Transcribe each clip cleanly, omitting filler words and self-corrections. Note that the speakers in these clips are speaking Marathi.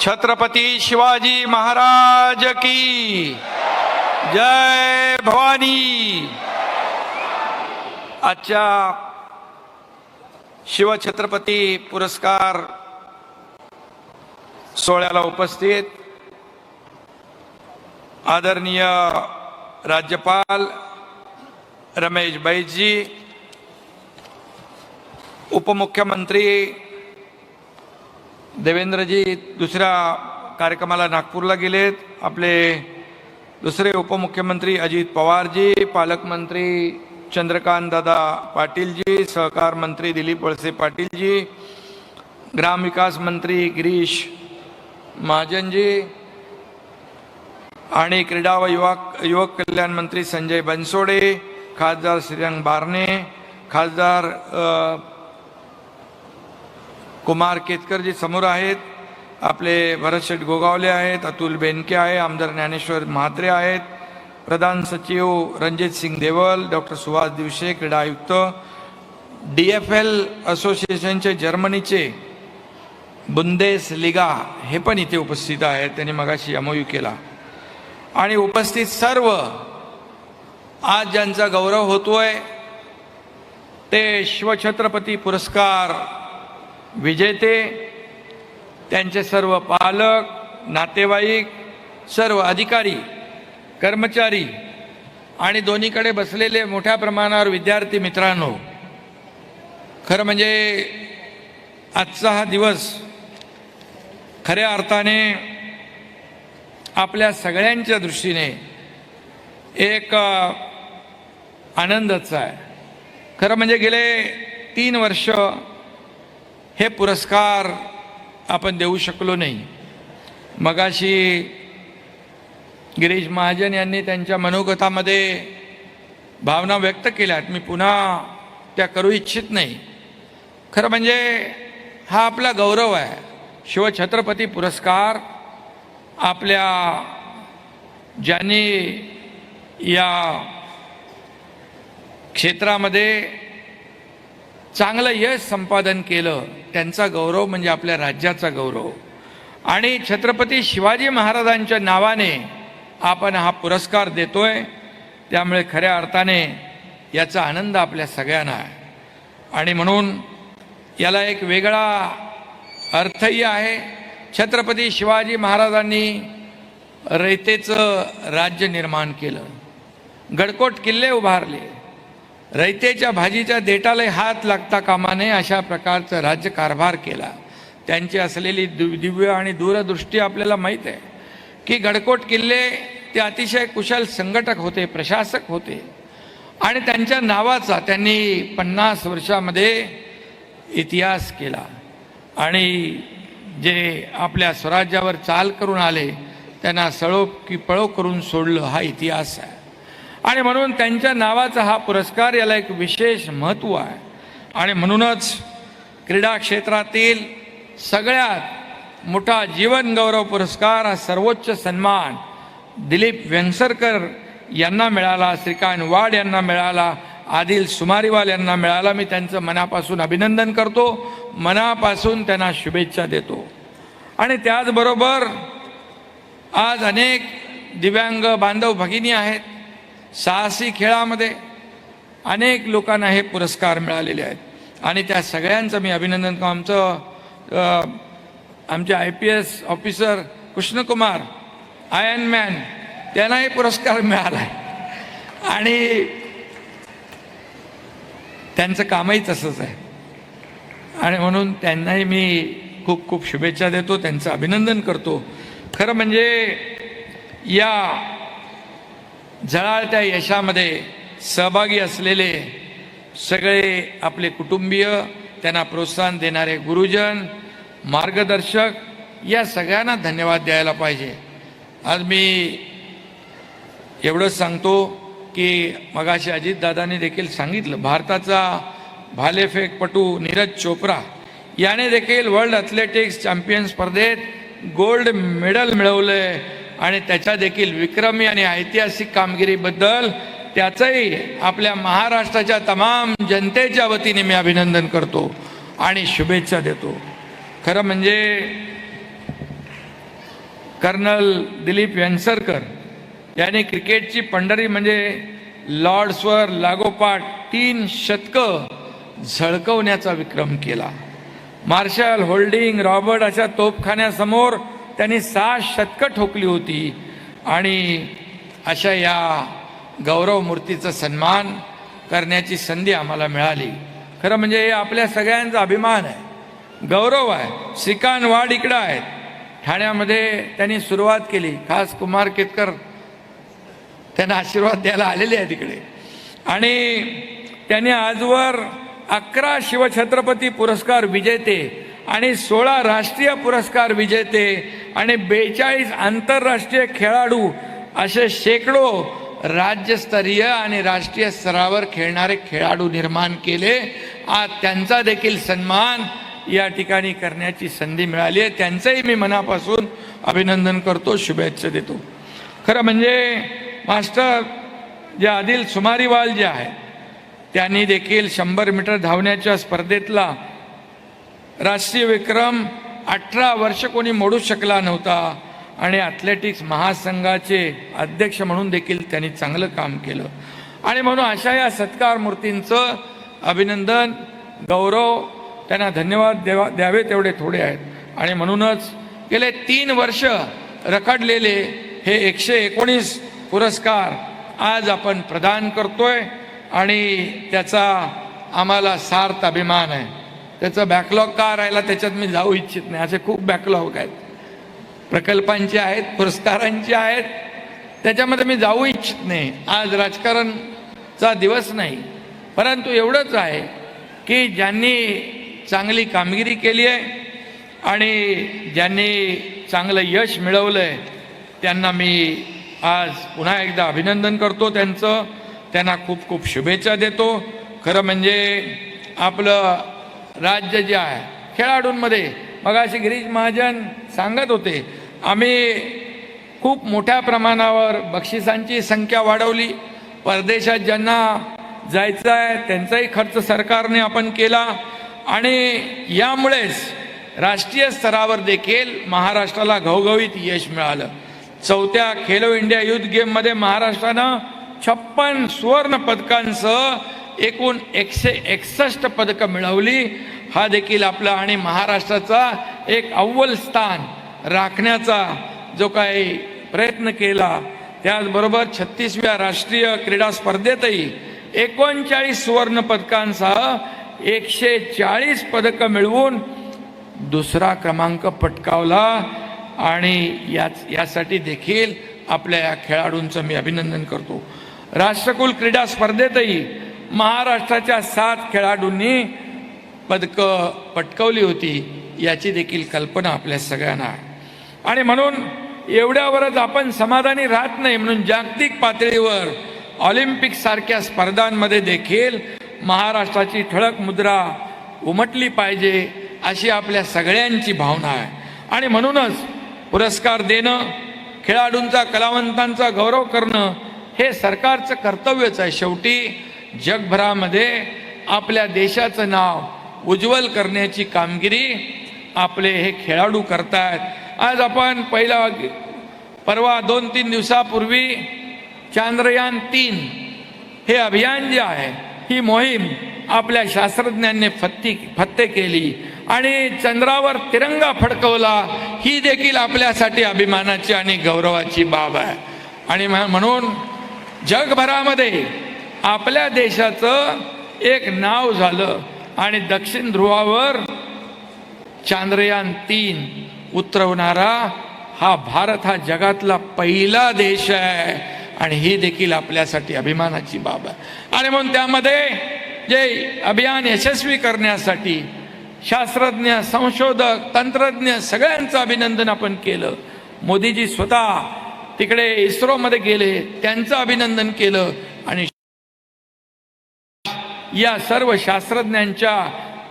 छत्रपती शिवाजी महाराज की जय भवानी। आजच्या शिवछत्रपती पुरस्कार सोहळ्याला उपस्थित आदरणीय राज्यपाल रमेश बैसजी, उपमुख्यमंत्री देवेंद्रजी दुसऱ्या कार्यक्रमाला नागपूरला गेलेत, आपले दुसरे उपमुख्यमंत्री अजित पवारजी, पालकमंत्री चंद्रकांत दादा पाटीलजी, सहकार मंत्री दिलीप वळसे पाटीलजी, ग्रामविकास मंत्री गिरीश महाजनजी आणि क्रीडा व युवक कल्याण मंत्री संजय बनसोडे, खासदार श्रीरंग बारणे, खासदार कुमार केतकरजी समोर आहेत, आपले भरतशेठ गोगावले आहेत, अतुल बेनके आहे, आमदार ज्ञानेश्वर म्हात्रे आहेत, प्रधान सचिव रणजित सिंग देवल, डॉक्टर सुहास दिवशे, क्रीडा आयुक्त, DFL असोसिएशनचे जर्मनीचे बुंदेसलिगा हे पण इथे उपस्थित आहेत, त्यांनी मगाशी MOU केला। आणि उपस्थित सर्व आज ज्यांचा गौरव होतोय ते शिवछत्रपती पुरस्कार विजेते, त्यांचे सर्व पालक, नातेवाईक, सर्व अधिकारी, कर्मचारी आणि दोन्हीकडे बसलेले मोठ्या प्रमाणावर विद्यार्थी मित्रांनो, खरं म्हणजे आजचा हा दिवस खऱ्या अर्थाने आपल्या सगळ्यांच्या दृष्टीने एक आनंदाचा आहे। खरं म्हणजे गेले 3 वर्ष हे पुरस्कार आपण देऊ शकलो नाही। मगाशी गिरीश महाजन यांनी त्यांच्या मनोगतामध्ये भावना व्यक्त केल्यात, मी पुन्हा त्या करू इच्छित नाही। खरं म्हणजे हा आपला गौरव आहे। शिवछत्रपती पुरस्कार आपल्या ज्यांनी या क्षेत्रामध्ये चांगलं यश संपादन केलं त्यांचा गौरव म्हणजे आपल्या राज्याचा गौरव। आणि छत्रपती शिवाजी महाराजांच्या नावाने आपण हा पुरस्कार देतोय, त्यामुळे खऱ्या अर्थाने याचा आनंद आपल्या सगळ्यांना आहे। आणि म्हणून याला एक वेगळा अर्थही आहे। छत्रपती शिवाजी महाराजांनी रयतेचं राज्य निर्माण केलं, गडकोट किल्ले उभारले, रयतेच्या भाजीच्या देठाला हात लागता कामा नये अशा प्रकारचं राज्यकारभार केला। त्यांची असलेली दिव्य आणि दूरदृष्टी आपल्याला माहीत आहे की गडकोट किल्ले ते अतिशय कुशल संघटक होते, प्रशासक होते आणि त्यांच्या नावाचा त्यांनी 50 वर्षामध्ये इतिहास केला। आणि जे आपल्या स्वराज्यावर चाल करून आले त्यांना सळो की पळो करून सोडलं, हा इतिहास आहे। आणि म्हणून त्यांच्या नावाचा हा पुरस्कार याला एक विशेष महत्त्व आहे। आणि म्हणूनच क्रीडा क्षेत्रातील सगळ्यात मोठा जीवन गौरव पुरस्कार, हा सर्वोच्च सन्मान दिलीप वेंगसरकर यांना मिळाला, श्रीकांत वाड यांना मिळाला, आदिल सुमारीवाल यांना मिळाला। मी त्यांचं मनापासून अभिनंदन करतो, मनापासून त्यांना शुभेच्छा देतो। आणि त्याचबरोबर आज अनेक दिव्यांग बांधव भगिनी आहेत, साहसी खेळामध्ये अनेक लोकांना हे पुरस्कार मिळालेले आहेत आणि त्या सगळ्यांचं मी अभिनंदन करतो। आमचे IPS ऑफिसर कृष्णकुमार आयर्नमॅन त्यांनाही पुरस्कार मिळाला आहे आणि त्यांचं कामही तसंच आहे आणि म्हणून त्यांनाही मी खूप खूप शुभेच्छा देतो, त्यांचं अभिनंदन करतो। खरं म्हणजे या झळाळत्या यशामध्ये सहभागी असलेले सगळे आपले कुटुंबीय, त्यांना प्रोत्साहन देणारे गुरुजन, मार्गदर्शक, या सगळ्यांना धन्यवाद द्यायला पाहिजे। आज मी एवढंच सांगतो की मगाशी अजितदादांनी देखील सांगितलं, भारताचा भालेफेकपटू नीरज चोप्रा याने देखील वर्ल्ड ॲथलेटिक्स चॅम्पियन स्पर्धेत गोल्ड मेडल मिळवलंय आणि त्याच्या देखील विक्रमी आणि ऐतिहासिक कामगिरीबद्दल त्याचंही आपल्या महाराष्ट्राच्या तमाम जनतेच्या वतीने मी अभिनंदन करतो आणि शुभेच्छा देतो। खरं म्हणजे कर्नल दिलीप वेंगसरकर यांनी क्रिकेटची पंढरी म्हणजे लॉर्ड्सवर लागोपाठ 3 शतकं झळकवण्याचा विक्रम केला. मार्शल, होल्डिंग, रॉबर्ट अशा तोफखान्यासमोर त्यांनी 6 शतकं ठोकली होती. आणि अशा या गौरव मूर्तीचा सन्मान करण्याची संधी आम्हाला मिळाली. खरं म्हणजे हे आपल्या सगळ्यांचा अभिमान आहे, गौरव आहे. श्रीकांत वाड इकडं आहेत, ठाण्यामध्ये त्यांनी सुरुवात केली. खास कुमार केतकर त्यांना आशीर्वाद द्यायला आलेले आहे तिकडे. आणि त्यांनी आजवर 11 शिवछत्रपती पुरस्कार विजेते आणि 16 राष्ट्रीय पुरस्कार विजेते आणि 42 आंतरराष्ट्रीय खेळाडू असे शेकडो राज्यस्तरीय आणि राष्ट्रीय स्तरावर खेळणारे खेळाडू निर्माण केले. आज त्यांचा देखील सन्मान या ठिकाणी करण्याची संधी मिळाली आहे. त्यांचंही मी मनापासून अभिनंदन करतो, शुभेच्छा देतो. खरं म्हणजे मास्टर जे आदिल सुमारीवाल जे आहे त्यांनी देखील 100 मीटर धावण्याच्या स्पर्धेतला राष्ट्रीय विक्रम 18 वर्ष कोणी मोडू शकला नव्हता. आणि ॲथलेटिक्स महासंघाचे अध्यक्ष म्हणून देखील त्यांनी चांगलं काम केलं. आणि म्हणून अशा या सत्कार मूर्तींचं अभिनंदन, गौरव, त्यांना धन्यवाद द्यावे तेवढे थोडे आहेत. आणि म्हणूनच गेले 3 वर्ष रखडलेले हे 119 पुरस्कार आज आपण प्रदान करतोय. आणि त्याचा आम्हाला सार्थ अभिमान आहे. त्याचा बॅकलॉग का राहिला त्याच्यात मी जाऊ इच्छित नाही. असे खूप बॅकलॉग आहेत, प्रकल्पांचे आहेत, पुरस्कारांचे आहेत, त्याच्यामध्ये मी जाऊ इच्छित नाही. आज राजकारणचा दिवस नाही, परंतु एवढंच आहे की ज्यांनी चांगली कामगिरी केली आहे आणि ज्यांनी चांगलं यश मिळवलं आहे त्यांना मी आज पुन्हा एकदा अभिनंदन करतो त्यांचं. त्यांना खूप खूप शुभेच्छा देतो. खरं म्हणजे आपलं राज्य जे आहे खेळाडूंमध्ये, मगाशी गिरीश महाजन सांगत होते, आम्ही खूप मोठ्या प्रमाणावर बक्षिसांची संख्या वाढवली. परदेशात ज्यांना जायचं आहे त्यांचाही खर्च सरकारने आपण केला. आणि यामुळेच राष्ट्रीय स्तरावर देखील महाराष्ट्राला घवघवीत यश मिळालं. 4थ्या खेलो इंडिया युथ गेममध्ये महाराष्ट्रानं 56 सुवर्ण पदकांसह एकूण 161 पदकं मिळवली. हा देखील आपला आणि महाराष्ट्राचा एक अव्वल स्थान राखण्याचा जो काही प्रयत्न केला. त्याचबरोबर 36व्या राष्ट्रीय क्रीडा स्पर्धेतही 39 सुवर्ण पदकांसह 140 पदकं मिळवून 2रा क्रमांक पटकावला. आणि यासाठी देखील आपल्या या खेळाडूंचं मी अभिनंदन करतो. राष्ट्रकुल क्रीडा स्पर्धेतही महाराष्ट्राच्या 7 खेळाडूंनी पदकं पटकावली होती. याची देखील कल्पना आपल्या सगळ्यांना आहे. आणि म्हणून एवढ्यावरच आपण समाधानी राहत नाही, म्हणून जागतिक पातळीवर ऑलिम्पिक सारख्या स्पर्धांमध्ये देखील महाराष्ट्राची ठळक मुद्रा उमटली पाहिजे अशी आपल्या सगळ्यांची भावना आहे. आणि म्हणूनच पुरस्कार देणं, खेळाडूंचा, कलावंतांचा गौरव करणं हे सरकारचं कर्तव्यच आहे. शेवटी जगभरामध्ये आपल्या देशाचं नाव उज्ज्वल करण्याची कामगिरी आपले हे खेळाडू करतायत. आज आपण परवा 2-3 दिवसापूर्वी चांद्रयान-3 हे अभियान जे आहे, ही मोहीम आपल्या शास्त्रज्ञांनी फत्ते केली आणि चंद्रावर तिरंगा फडकवला. ही देखील आपल्यासाठी अभिमानाची आणि गौरवाची बाब आहे. आणि म्हणून जगभरामध्ये आपल्या देशाचं एक नाव झालं आणि दक्षिण ध्रुवावर चांद्रयान-3 उतरवणारा हा भारत हा जगातला पहिला देश आहे. आणि ही देखील आपल्यासाठी अभिमानाची बाब आहे. आणि म्हणून त्यामध्ये जे अभियान यशस्वी करण्यासाठी शास्त्रज्ञ, संशोधक, तंत्रज्ञ सगळ्यांचं अभिनंदन आपण केलं. मोदीजी स्वतः तिकडे इस्रोमध्ये गेले, त्यांचं अभिनंदन केलं. आणि या सर्व शास्त्रज्ञांच्या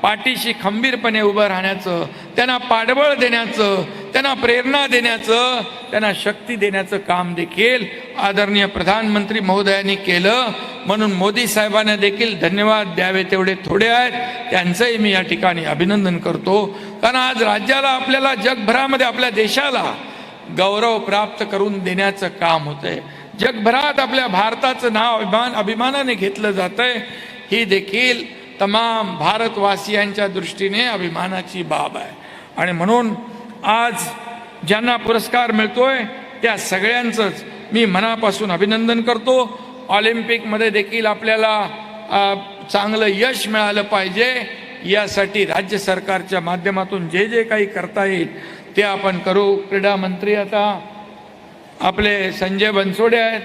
पाठीशी खंबीरपणे उभं राहण्याचं, त्यांना पाठबळ देण्याचं, त्यांना प्रेरणा देण्याचं, त्यांना शक्ती देण्याचं काम देखील आदरणीय प्रधानमंत्री महोदयांनी केलं. म्हणून मोदी साहेबांना देखील धन्यवाद द्यावे तेवढे थोडे आहेत. त्यांचंही मी या ठिकाणी अभिनंदन करतो. कारण आज राज्याला, आपल्याला, जगभरामध्ये आपल्या देशाला गौरव प्राप्त करून देण्याचं काम होतंय. जगभरात आपल्या भारताचं नाव अभिमानाने घेतलं जातंय. ही देखील तमाम भारतवासियांच्या दृष्टीने अभिमानाची बाब आहे. आणि म्हणून आज ज्यांना पुरस्कार मिळतोय त्या सगळ्यांचंच मी मनापासून अभिनंदन करतो. ऑलिम्पिकमध्ये देखील आपल्याला चांगलं यश मिळालं पाहिजे, यासाठी राज्य सरकारच्या माध्यमातून जे जे काही करता येईल ते आपण करू. क्रीडा मंत्री आता आपले संजय बनसोडे आहेत,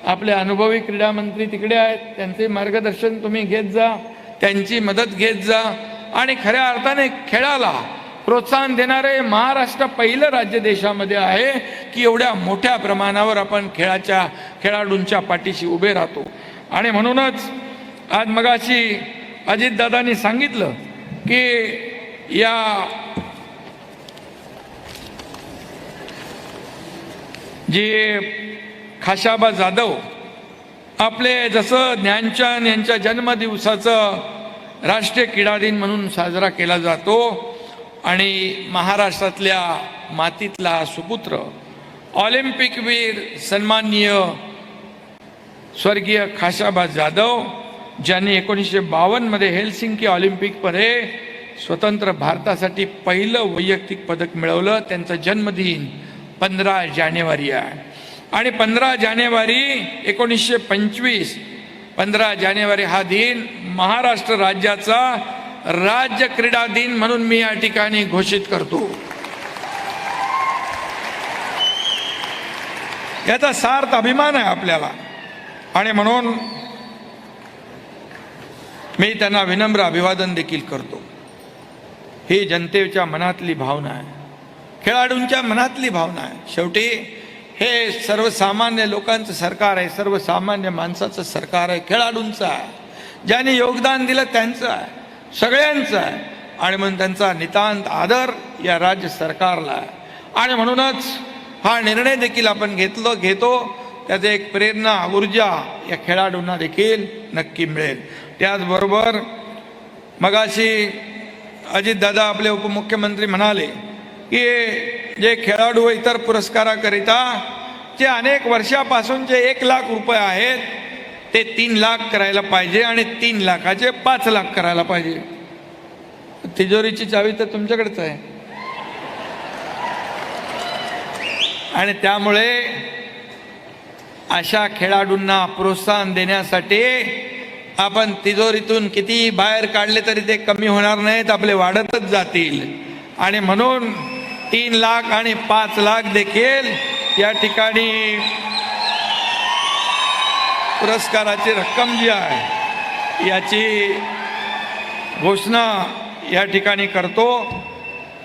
आपले अनुभवी क्रीडा मंत्री तिकडे आहेत. त्यांचे मार्गदर्शन तुम्ही घेत जा, त्यांची मदत घेत जा. आणि खऱ्या अर्थाने खेळाला प्रोत्साहन देणारे महाराष्ट्र पहिलं राज्य देशामध्ये आहे की एवढ्या मोठ्या प्रमाणावर आपण खेळाडूंच्या पाठीशी उभे राहतो. आणि म्हणूनच आज मगाशी अजितदादांनी सांगितलं की या जे खाशाबा जाधव आपले जसं ज्ञानचंद यांच्या जन्मदिवसाचं राष्ट्रीय क्रीडा दिन म्हणून साजरा केला जातो आणि महाराष्ट्रातल्या मातीतला सुपुत्र ऑलिम्पिकवीर सन्माननीय स्वर्गीय खाशाबा जाधव ज्यांनी 1952 हेल्सिंकी ऑलिम्पिकमध्ये स्वतंत्र भारतासाठी पहिलं वैयक्तिक पदक मिळवलं, त्यांचा जन्मदिन 15 जानेवारी आहे. आणि 15 जानेवारी 1925 15 जानेवारी हा दिन महाराष्ट्र राज्याचा राज्य क्रीडा दिन म्हणून मी या ठिकाणी घोषित करतो. याचा सार्थ अभिमान आहे आपल्याला. आणि म्हणून मी त्यांना विनम्र अभिवादन देखील करतो. ही जनतेच्या मनातली भावना आहे, खेळाडूंच्या मनातली भावना आहे. शेवटी हे सर्वसामान्य लोकांचं सरकार आहे, सर्वसामान्य माणसाचं सरकार आहे, खेळाडूंचं आहे. ज्यांनी योगदान दिलं त्यांचं आहे, सगळ्यांचं आहे. आणि म्हणून त्यांचा नितांत आदर या राज्य सरकारला आहे. आणि म्हणूनच हा निर्णय देखील आपण घेतो. त्याचे एक प्रेरणा ऊर्जा या खेळाडूंना देखील नक्की मिळेल. त्याचबरोबर मगाशी अजितदादा आपले उपमुख्यमंत्री म्हणाले की जे खेळाडू इतर पुरस्काराकरिता जे अनेक वर्षापासूनचे 1 लाख रुपये आहेत ते 3 लाख करायला पाहिजे आणि 3 लाखाचे 5 लाख करायला पाहिजे. तिजोरीची चावी तर तुमच्याकडेच आहे. आणि त्यामुळे अशा खेळाडूंना प्रोत्साहन देण्यासाठी आपण तिजोरीतून किती बाहेर काढले तरी ते कमी होणार नाहीत, आपले वाढतच जातील. आणि म्हणून 3 लाख आणि 5 लाख देखील या ठिकाणी पुरस्काराची रक्कम जी आहे याची घोषणा या ठिकाणी करतो.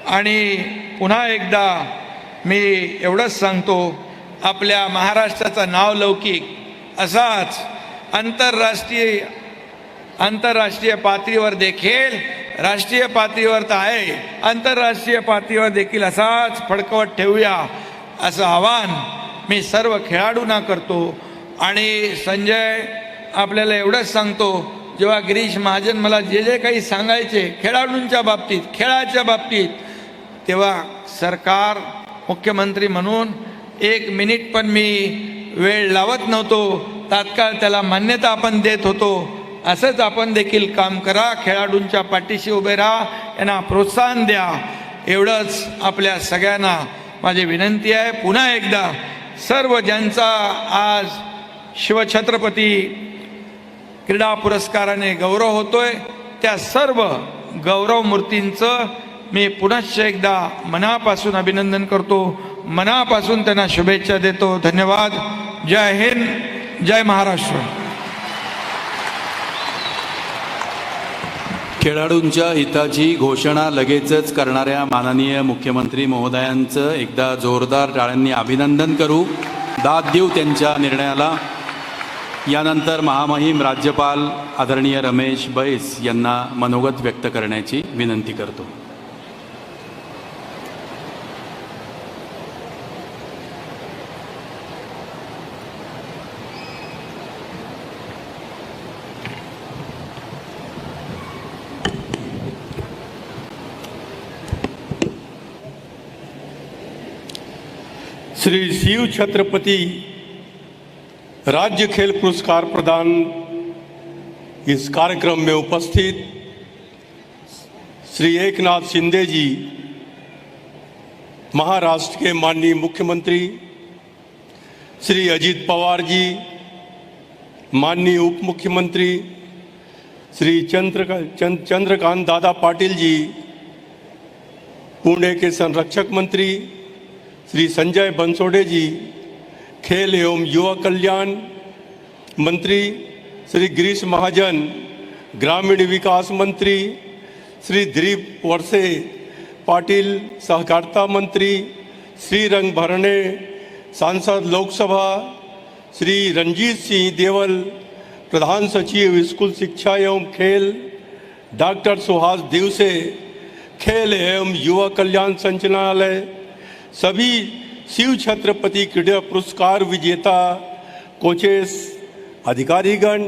आणि पुन्हा एकदा मी एवढंच सांगतो, आपल्या महाराष्ट्राचा नावलौकिक असाच आंतरराष्ट्रीय पातळीवर देखील, राष्ट्रीय पातळीवर तर आहे, आंतरराष्ट्रीय पातळीवर देखील असाच फडकवत ठेवूया असं आवाहन मी सर्व खेळाडूंना करतो. आणि संजय आपल्याला एवढंच सांगतो, जेव्हा गिरीश महाजन मला जे जे काही सांगायचे खेळाडूंच्या बाबतीत, खेळाच्या बाबतीत, तेव्हा सरकार मुख्यमंत्री म्हणून 1 मिनिट पण मी वेळ लावत नव्हतो. तात्काळ त्याला मान्यता आपण देत होतो. असंच आपण देखील काम करा, खेळाडूंच्या पाठीशी उभे राहा, यांना प्रोत्साहन द्या. एवढंच आपल्या सगळ्यांना माझी विनंती आहे. पुन्हा एकदा सर्व ज्यांचा आज शिवछत्रपती क्रीडा पुरस्काराने गौरव होतोय त्या सर्व गौरव मूर्तींचं मी पुनश्च एकदा मनापासून अभिनंदन करतो, मनापासून त्यांना शुभेच्छा देतो. धन्यवाद. जय हिंद, जय महाराष्ट्र. खेळाडूंच्या हिताची घोषणा लगेचच करणाऱ्या माननीय मुख्यमंत्री महोदयांचं एकदा जोरदार टाळ्यांनी अभिनंदन करू, दाद देऊ त्यांच्या निर्णयाला. यानंतर महामहिम राज्यपाल आदरणीय रमेश बैस यांना मनोगत व्यक्त करण्याची विनंती करतो. श्री शिव छत्रपति राज्य खेल पुरस्कार प्रदान इस कार्यक्रम में उपस्थित श्री एकनाथ शिंदे जी, महाराष्ट्र के माननीय मुख्यमंत्री, श्री अजित पवार जी, माननीय उप मुख्यमंत्री, श्री चंद्रकांत दादा पाटिल जी, पुणे के संरक्षक मंत्री श्री संजय बंसोड़े जी, खेल एवं युवा कल्याण मंत्री श्री गिरीश महाजन, ग्रामीण विकास मंत्री श्री दिलीप वरसे पाटिल, सहकारिता मंत्री श्री रंग भरणे, सांसद लोकसभा श्री रंजीत सिंह देवल, प्रधान सचिव स्कूल शिक्षा एवं खेल डॉक्टर सुहास दिवसे, खेल एवं युवा कल्याण संचालनालय, सभी शिव छत्रपति क्रीड़ा पुरस्कार विजेता कोचेस, अधिकारीगण,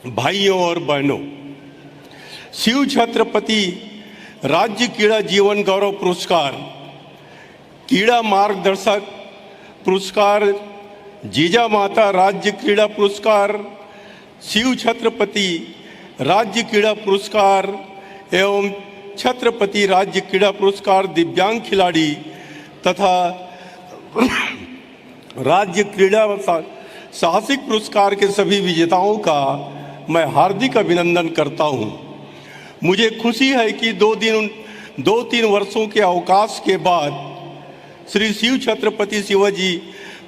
भाइयों और बहनों, शिव छत्रपति राज्य क्रीड़ा जीवन गौरव पुरस्कार, क्रीड़ा मार्गदर्शक पुरस्कार, जीजा माता राज्य क्रीड़ा पुरस्कार, शिव छत्रपति राज्य क्रीड़ा पुरस्कार एवं छत्रपति राज्य क्रीड़ा पुरस्कार दिव्यांग खिलाड़ी तथा राज्य क्रीड़ा साहसिक पुरस्कार के सभी विजेताओं का मैं हार्दिक अभिनंदन करता हूं। मुझे खुशी है कि दो तीन वर्षों के अवकाश के बाद श्री शिव छत्रपति शिवाजी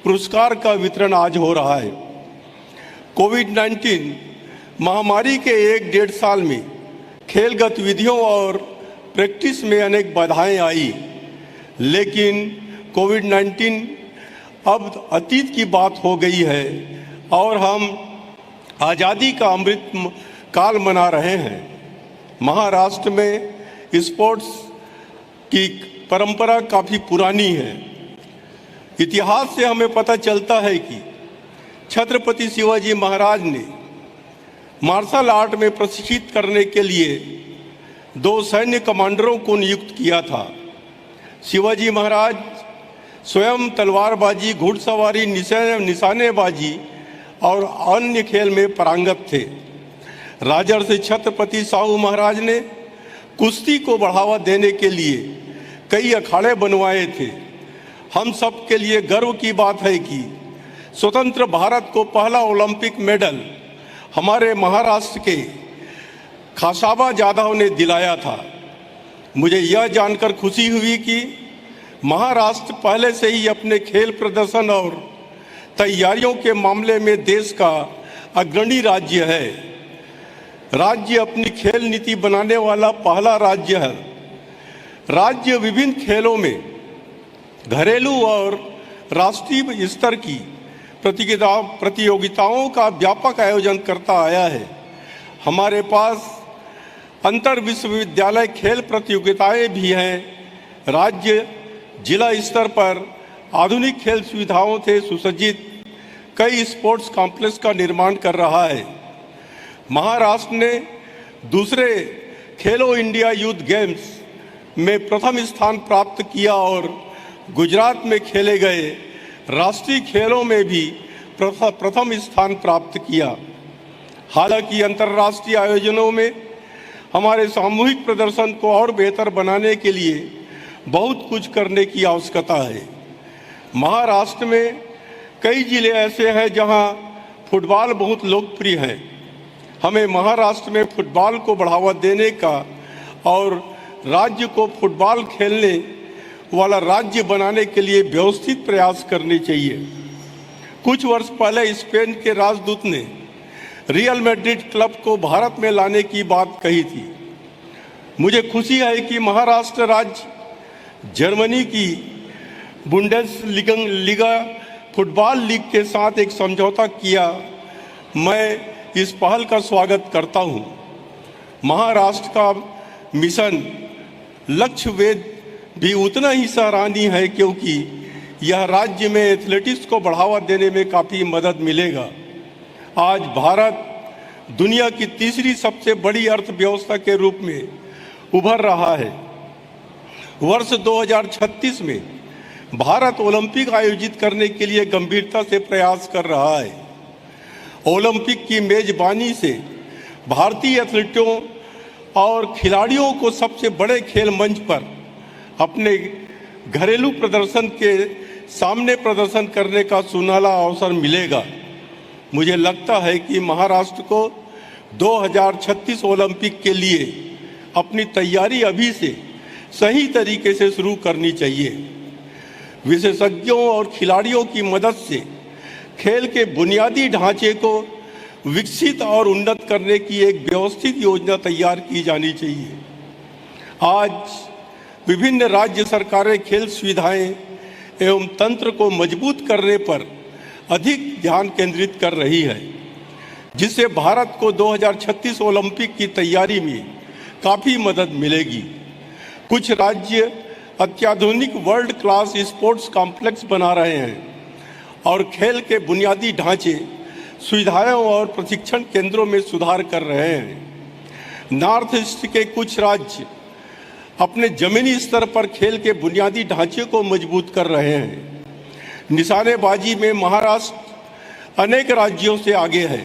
पुरस्कार का वितरण आज हो रहा है। कोविड-19 महामारी के 1-1.5 साल में खेल गतिविधियों और प्रैक्टिस में अनेक बाधाएं आई, लेकिन कोविड-19 अब अतीत की बात हो गई है और हम आज़ादी का अमृत काल मना रहे हैं। महाराष्ट्र में स्पोर्ट्स की परंपरा काफ़ी पुरानी है। इतिहास से हमें पता चलता है कि छत्रपति शिवाजी महाराज ने मार्शल आर्ट में प्रशिक्षित करने के लिए 2 सैन्य कमांडरों को नियुक्त किया था। शिवाजी महाराज स्वयं तलवारबाजी, घुड़सवारी, निशानेबाजी और अन्य खेल में पारंगत थे। राजर्षि छत्रपति शाहू महाराज ने कुश्ती को बढ़ावा देने के लिए कई अखाड़े बनवाए थे। हम सब के लिए गर्व की बात है कि स्वतंत्र भारत को पहला ओलंपिक मेडल हमारे महाराष्ट्र के खासाबा जाधव ने दिलाया था। मुझे यह जानकर खुशी हुई कि महाराष्ट्र पहले से ही अपने खेल प्रदर्शन और तैयारियों के मामले में देश का अग्रणी राज्य है। राज्य अपनी खेल नीति बनाने वाला पहला राज्य है। राज्य विभिन्न खेलों में घरेलू और राष्ट्रीय स्तर की प्रतियोगिताओं का व्यापक आयोजन करता आया है। हमारे पास अंतर विश्वविद्यालय खेल प्रतियोगिताएं भी हैं। राज्य जिला स्तर पर आधुनिक खेल सुविधाओं से सुसज्जित कई स्पोर्ट्स कॉम्प्लेक्स का निर्माण कर रहा है। महाराष्ट्र ने दूसरे खेलो इंडिया यूथ गेम्स में प्रथम स्थान प्राप्त किया और गुजरात में खेले गए राष्ट्रीय खेलों में भी प्रथम स्थान प्राप्त किया। हालांकि अंतर्राष्ट्रीय आयोजनों में हमारे सामूहिक प्रदर्शन को और बेहतर बनाने के लिए बहुत कुछ करने की आवश्यकता है। महाराष्ट्र में कई जिले ऐसे हैं जहां फुटबॉल बहुत लोकप्रिय है। हमें महाराष्ट्र में फुटबॉल को बढ़ावा देने का और राज्य को फुटबॉल खेलने वाला राज्य बनाने के लिए व्यवस्थित प्रयास करने चाहिए। कुछ वर्ष पहले स्पेन के राजदूत ने रियल मैड्रिड क्लब को भारत में लाने की बात कही थी। मुझे खुशी है कि महाराष्ट्र राज्य जर्मनी की बुंडेसलीगा फुटबॉल लीग के साथ एक समझौता किया। मैं इस पहल का स्वागत करता हूं। महाराष्ट्र का मिशन लक्ष्य वेध भी उतना ही सराहनीय है क्योंकि यह राज्य में एथलेटिक्स को बढ़ावा देने में काफ़ी मदद मिलेगा। आज भारत दुनिया की तीसरी सबसे बड़ी अर्थव्यवस्था के रूप में उभर रहा है। वर्ष 2036 में भारत ओलंपिक आयोजित करने के लिए गंभीरता से प्रयास कर रहा है। ओलंपिक की मेजबानी से भारतीय एथलीटों और खिलाड़ियों को सबसे बड़े खेल मंच पर अपने घरेलू प्रदर्शन के सामने प्रदर्शन करने का सुनहरा अवसर मिलेगा। मुझे लगता है कि महाराष्ट्र को 2036 ओलंपिक के लिए अपनी तैयारी अभी से सही तरीके से शुरू करनी चाहिए। विशेषज्ञों और खिलाड़ियों की मदद से खेल के बुनियादी ढांचे को विकसित और उन्नत करने की एक व्यवस्थित योजना तैयार की जानी चाहिए। आज विभिन्न राज्य सरकारें खेल सुविधाएं एवं तंत्र को मजबूत करने पर अधिक ध्यान केंद्रित कर रही है, जिससे भारत को 2036 ओलंपिक की तैयारी में काफ़ी मदद मिलेगी। कुछ राज्य अत्याधुनिक वर्ल्ड क्लास स्पोर्ट्स कॉम्प्लेक्स बना रहे हैं और खेल के बुनियादी ढांचे, सुविधाएं और प्रशिक्षण केंद्रों में सुधार कर रहे हैं। नॉर्थ ईस्ट के कुछ राज्य अपने जमीनी स्तर पर खेल के बुनियादी ढांचे को मजबूत कर रहे हैं। निशानेबाजी में महाराष्ट्र अनेक राज्यों से आगे है।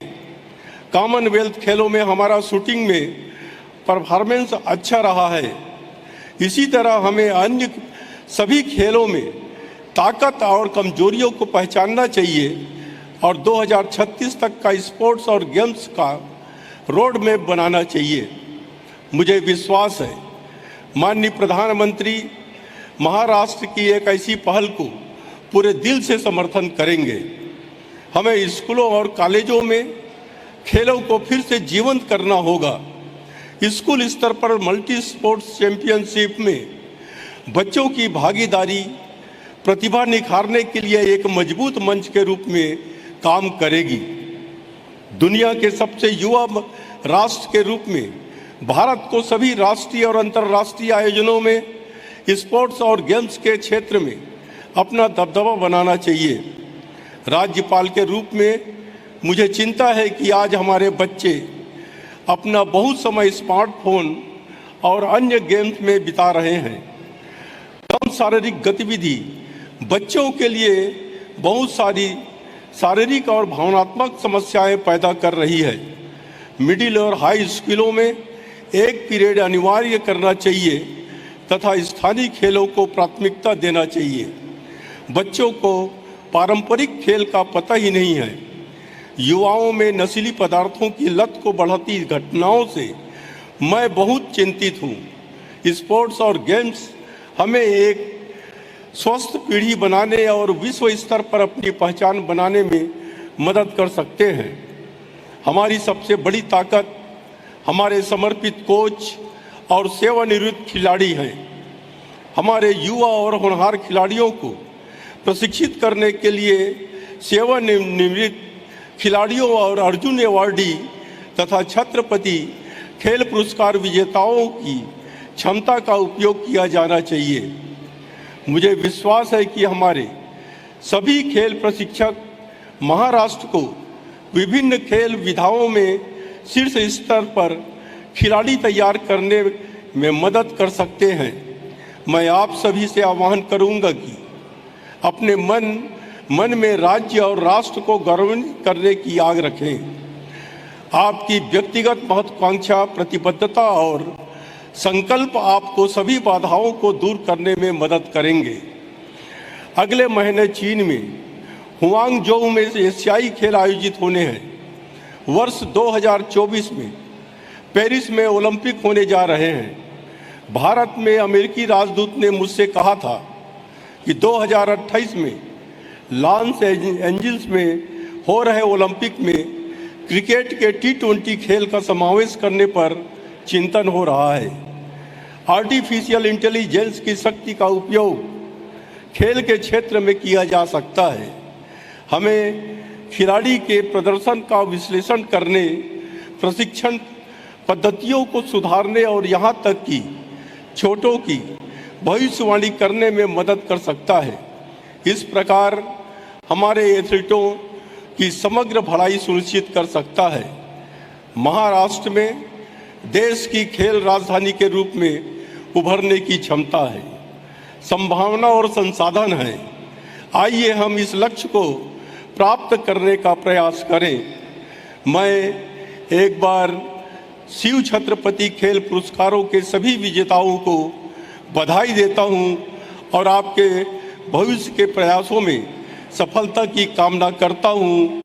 कॉमनवेल्थ खेलों में हमारा शूटिंग में परफॉर्मेंस अच्छा रहा है। इसी तरह हमें अन्य सभी खेलों में ताकत और कमजोरियों को पहचानना चाहिए और 2036 तक का स्पोर्ट्स और गेम्स का रोड मैप बनाना चाहिए। मुझे विश्वास है माननीय प्रधानमंत्री महाराष्ट्र की एक ऐसी पहल को पूरे दिल से समर्थन करेंगे। हमें स्कूलों और कॉलेजों में खेलों को फिर से जीवंत करना होगा। स्कूल स्तर पर मल्टी स्पोर्ट्स चैंपियनशिप में बच्चों की भागीदारी प्रतिभा निखारने के लिए एक मजबूत मंच के रूप में काम करेगी। दुनिया के सबसे युवा राष्ट्र के रूप में भारत को सभी राष्ट्रीय और अंतर्राष्ट्रीय आयोजनों में स्पोर्ट्स और गेम्स के क्षेत्र में अपना दबदबा बनाना चाहिए। राज्यपाल के रूप में मुझे चिंता है कि आज हमारे बच्चे अपना बहुत समय स्मार्टफोन और अन्य गेम्स में बिता रहे हैं। कम शारीरिक गतिविधि बच्चों के लिए बहुत सारी शारीरिक और भावनात्मक समस्याएं पैदा कर रही है। मिडिल और हाई स्कूलों में एक पीरियड अनिवार्य करना चाहिए तथा स्थानीय खेलों को प्राथमिकता देना चाहिए। बच्चों को पारंपरिक खेल का पता ही नहीं है। युवाओं में नशीली पदार्थों की लत को बढ़ती घटनाओं से मैं बहुत चिंतित हूँ। स्पोर्ट्स और गेम्स हमें एक स्वस्थ पीढ़ी बनाने और विश्व स्तर पर अपनी पहचान बनाने में मदद कर सकते हैं। हमारी सबसे बड़ी ताकत हमारे समर्पित कोच और सेवानिवृत्त खिलाड़ी हैं। हमारे युवा और होनहार खिलाड़ियों को प्रशिक्षित करने के लिए सेवानिवृत्त खिलाड़ियों और अर्जुन अवार्डी तथा छत्रपति खेल पुरस्कार विजेताओं की क्षमता का उपयोग किया जाना चाहिए। मुझे विश्वास है कि हमारे सभी खेल प्रशिक्षक महाराष्ट्र को विभिन्न खेल विधाओं में शीर्ष स्तर पर खिलाड़ी तैयार करने में मदद कर सकते हैं। मैं आप सभी से आह्वान करूंगा कि अपने मन में राज्य और राष्ट्र को गौरवान्वित करने की आग रखें। आपकी व्यक्तिगत महत्वाकांक्षा, प्रतिबद्धता और संकल्प आपको सभी बाधाओं को दूर करने में मदद करेंगे। अगले महीने चीन में हुआंगझोउ में एशियाई खेल आयोजित होने हैं। वर्ष 2024 में पेरिस में ओलंपिक होने जा रहे हैं। भारत में अमेरिकी राजदूत ने मुझसे कहा था कि 2028 में लॉस एंजिल्स में हो रहे ओलंपिक में क्रिकेट के T20 खेल का समावेश करने पर चिंतन हो रहा है। आर्टिफिशियल इंटेलिजेंस की शक्ति का उपयोग खेल के क्षेत्र में किया जा सकता है। हमें खिलाड़ी के प्रदर्शन का विश्लेषण करने, प्रशिक्षण पद्धतियों को सुधारने और यहाँ तक कि चोटों की भविष्यवाणी करने में मदद कर सकता है। इस प्रकार हमारे एथलीटों की समग्र भलाई सुनिश्चित कर सकता है। महाराष्ट्र में देश की खेल राजधानी के रूप में उभरने की क्षमता है। संभावना और संसाधन हैं। आइए हम इस लक्ष्य को प्राप्त करने का प्रयास करें। मैं एक बार शिव छत्रपति खेल पुरस्कारों के सभी विजेताओं को बधाई देता हूं और आपके भविष्य के प्रयासों में सफलता की कामना करता हूं।